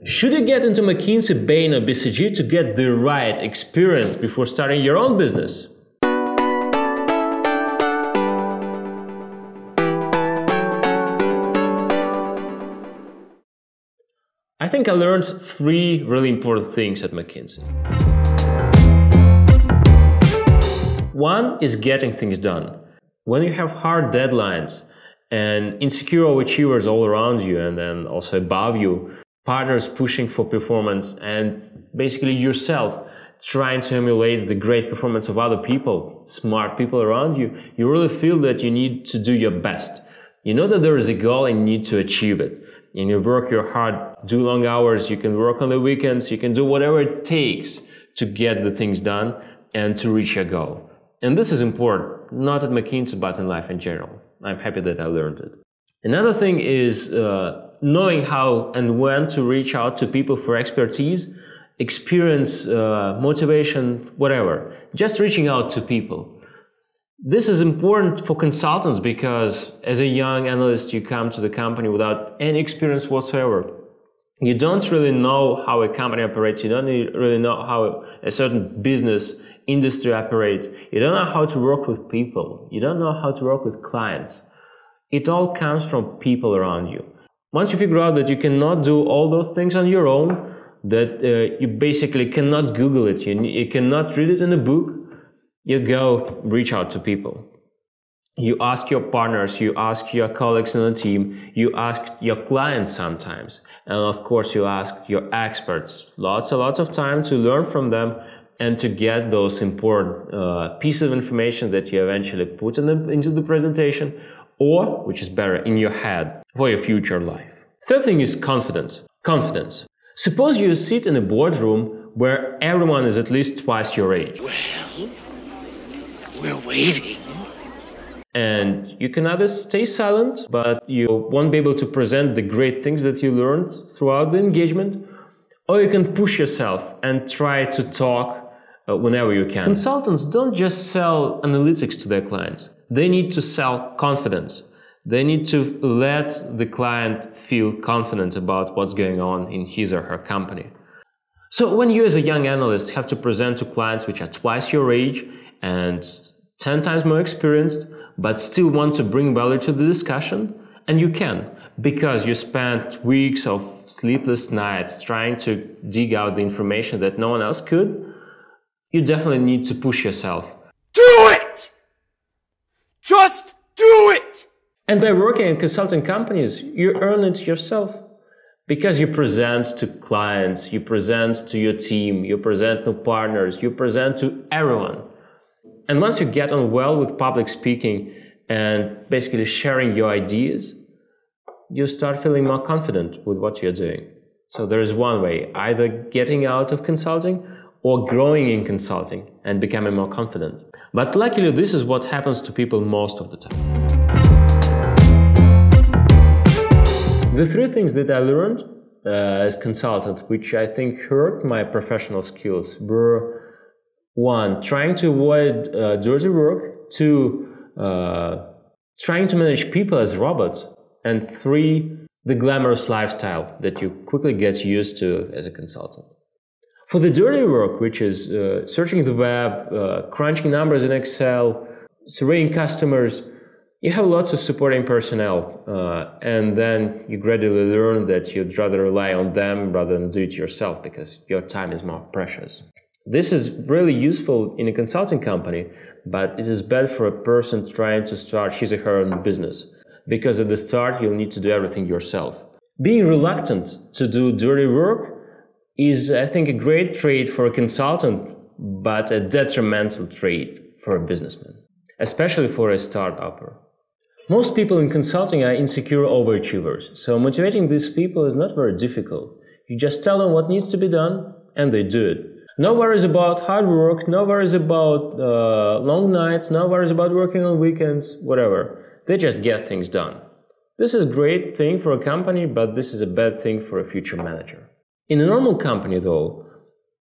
Should you get into McKinsey, Bain or BCG to get the right experience before starting your own business? I think I learned 3 really important things at McKinsey. One is getting things done. When you have hard deadlines and insecure overachievers all around you and then also above you, partners pushing for performance and basically yourself trying to emulate the great performance of other people, smart people around you, you really feel that you need to do your best. You know that there is a goal and you need to achieve it. And you work your hard, do long hours, you can work on the weekends, you can do whatever it takes to get the things done and to reach your goal. And this is important, not at McKinsey, but in life in general. I'm happy that I learned it. Another thing is knowing how and when to reach out to people for expertise, experience, motivation, whatever. Just reaching out to people. This is important for consultants because as a young analyst, you come to the company without any experience whatsoever. You don't really know how a company operates. You don't really know how a certain business industry operates. You don't know how to work with people. You don't know how to work with clients. It all comes from people around you. Once you figure out that you cannot do all those things on your own, that you basically cannot Google it, you cannot read it in a book, you go reach out to people. You ask your partners, you ask your colleagues on the team, you ask your clients sometimes, and of course you ask your experts. Lots and lots of time to learn from them and to get those important pieces of information that you eventually put into the presentation, or, which is better, in your head for your future life. Third thing is confidence. Confidence. Suppose you sit in a boardroom where everyone is at least twice your age. Well, we're waiting. And you can either stay silent, but you won't be able to present the great things that you learned throughout the engagement, or you can push yourself and try to talk whenever you can. Consultants don't just sell analytics to their clients. They need to sell confidence. They need to let the client feel confident about what's going on in his or her company. So when you as a young analyst have to present to clients which are twice your age and 10 times more experienced, but still want to bring value to the discussion, and you can, because you spent weeks of sleepless nights trying to dig out the information that no one else could, you definitely need to push yourself. Do it! Just do it! And by working in consulting companies, you earn it yourself. Because you present to clients, you present to your team, you present to partners, you present to everyone. And once you get on well with public speaking and basically sharing your ideas, you start feeling more confident with what you're doing. So there is one way, either getting out of consulting or growing in consulting and becoming more confident. But luckily, this is what happens to people most of the time. The 3 things that I learned as consultant, which I think hurt my professional skills, were 1, trying to avoid dirty work, 2, trying to manage people as robots, and 3, the glamorous lifestyle that you quickly get used to as a consultant. For the dirty work, which is searching the web, crunching numbers in Excel, surveying customers, you have lots of supporting personnel, and then you gradually learn that you'd rather rely on them rather than do it yourself because your time is more precious. This is really useful in a consulting company, but it is bad for a person trying to start his or her own business, because at the start you'll need to do everything yourself. Being reluctant to do dirty work is, I think, a great trait for a consultant, but a detrimental trait for a businessman, especially for a start-upper. Most people in consulting are insecure overachievers, so motivating these people is not very difficult. You just tell them what needs to be done, and they do it. No worries about hard work, no worries about long nights, no worries about working on weekends, whatever. They just get things done. This is a great thing for a company, but this is a bad thing for a future manager. In a normal company, though,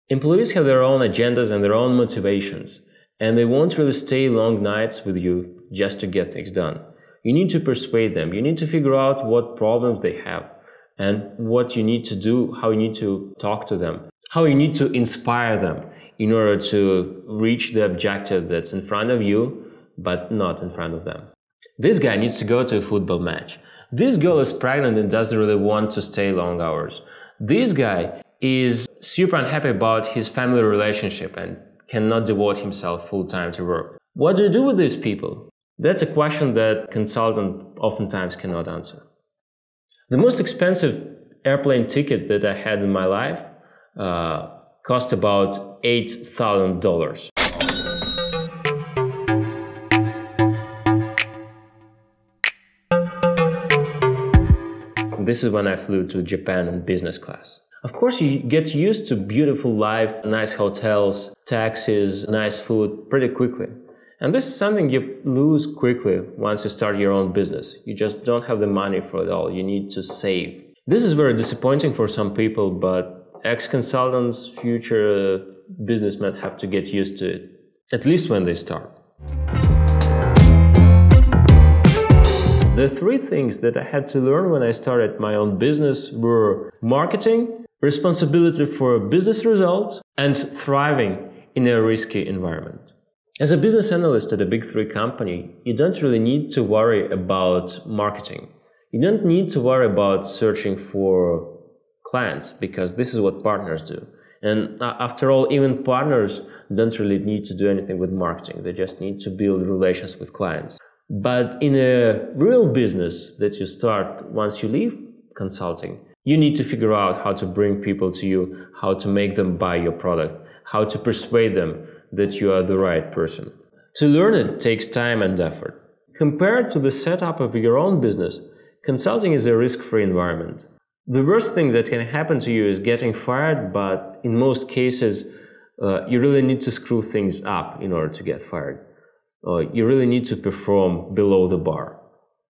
employees have their own agendas and their own motivations, and they won't really stay long nights with you just to get things done. You need to persuade them. You need to figure out what problems they have. and what you need to do, how you need to talk to them, how you need to inspire them in order to reach the objective that's in front of you, but not in front of them. This guy needs to go to a football match. This girl is pregnant and doesn't really want to stay long hours. This guy is super unhappy about his family relationship and cannot devote himself full time to work. What do you do with these people? That's a question that consultant oftentimes cannot answer. The most expensive airplane ticket that I had in my life cost about $8,000. This is when I flew to Japan in business class. Of course, you get used to beautiful life, nice hotels, taxis, nice food pretty quickly. And this is something you lose quickly once you start your own business. You just don't have the money for it all. You need to save. This is very disappointing for some people, but ex-consultants, future businessmen have to get used to it, at least when they start. The three things that I had to learn when I started my own business were marketing, responsibility for business results, and thriving in a risky environment. As a business analyst at a big three company, you don't really need to worry about marketing. You don't need to worry about searching for clients, because this is what partners do. And after all, even partners don't really need to do anything with marketing. They just need to build relations with clients. But in a real business that you start once you leave consulting, you need to figure out how to bring people to you, how to make them buy your product, how to persuade them that you are the right person. To learn it takes time and effort. Compared to the setup of your own business, consulting is a risk-free environment. The worst thing that can happen to you is getting fired, but in most cases, you really need to screw things up in order to get fired. You really need to perform below the bar.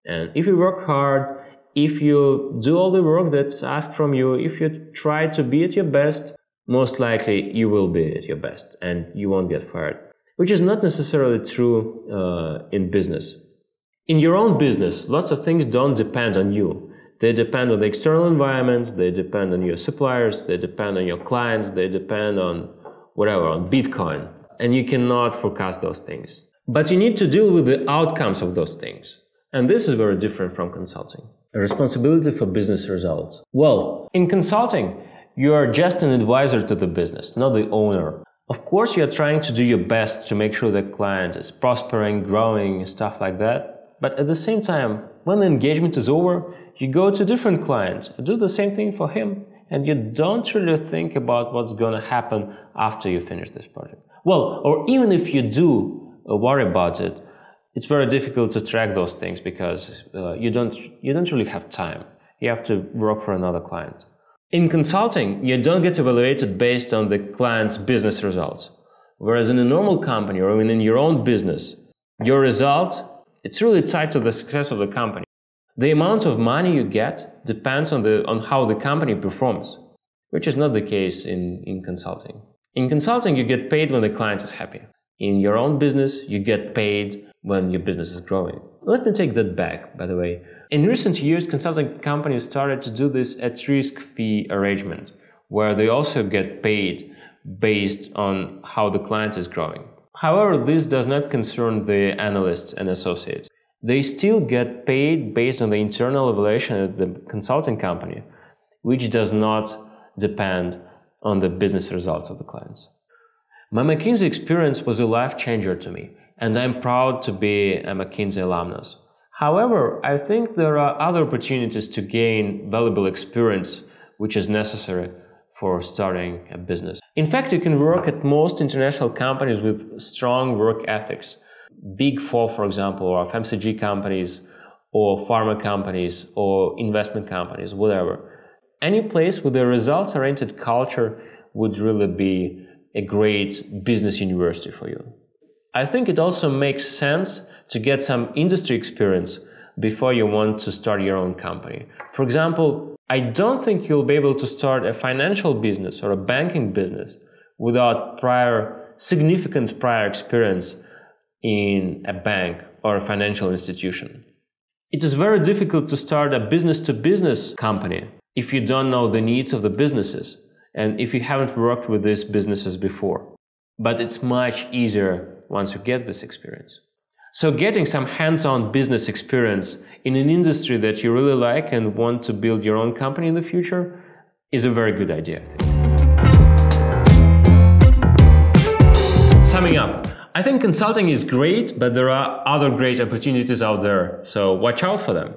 And if you work hard, if you do all the work that's asked from you, if you try to be at your best, most likely you will be at your best and you won't get fired, which is not necessarily true in business. In your own business, lots of things don't depend on you. They depend on the external environment, they depend on your suppliers, they depend on your clients, they depend on whatever, on Bitcoin. And you cannot forecast those things. But you need to deal with the outcomes of those things. And this is very different from consulting. A responsibility for business results. Well, in consulting, you are just an advisor to the business, not the owner. Of course, you are trying to do your best to make sure the client is prospering, growing, stuff like that. But at the same time, when the engagement is over, you go to a different client, do the same thing for him, and you don't really think about what's going to happen after you finish this project. Well, or even if you do worry about it, it's very difficult to track those things because you don't really have time. You have to work for another client. In consulting, you don't get evaluated based on the client's business results. Whereas in a normal company or even in your own business, your result, it's really tied to the success of the company. The amount of money you get depends on how the company performs, which is not the case in consulting. In consulting, you get paid when the client is happy. In your own business, you get paid when your business is growing. Let me take that back, by the way. In recent years, consulting companies started to do this at-risk fee arrangement, where they also get paid based on how the client is growing. However, this does not concern the analysts and associates. They still get paid based on the internal evaluation of the consulting company, which does not depend on the business results of the clients. My McKinsey experience was a life changer to me, and I'm proud to be a McKinsey alumnus. However, I think there are other opportunities to gain valuable experience which is necessary for starting a business. In fact, you can work at most international companies with strong work ethics. Big Four, for example, or FMCG companies, or pharma companies, or investment companies, whatever. Any place with a results-oriented culture would really be a great business university for you. I think it also makes sense to get some industry experience before you want to start your own company. For example, I don't think you'll be able to start a financial business or a banking business without significant prior experience in a bank or a financial institution. It is very difficult to start a business-to-business company if you don't know the needs of the businesses and if you haven't worked with these businesses before. But it's much easier once you get this experience. So getting some hands-on business experience in an industry that you really like and want to build your own company in the future is a very good idea, I think. Summing up, I think consulting is great, but there are other great opportunities out there, so watch out for them.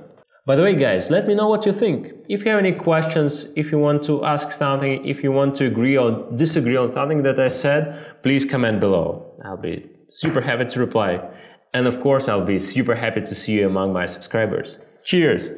By the way, guys, let me know what you think. If you have any questions, if you want to ask something, if you want to agree or disagree on something that I said, please comment below. I'll be super happy to reply. And of course, I'll be super happy to see you among my subscribers. Cheers!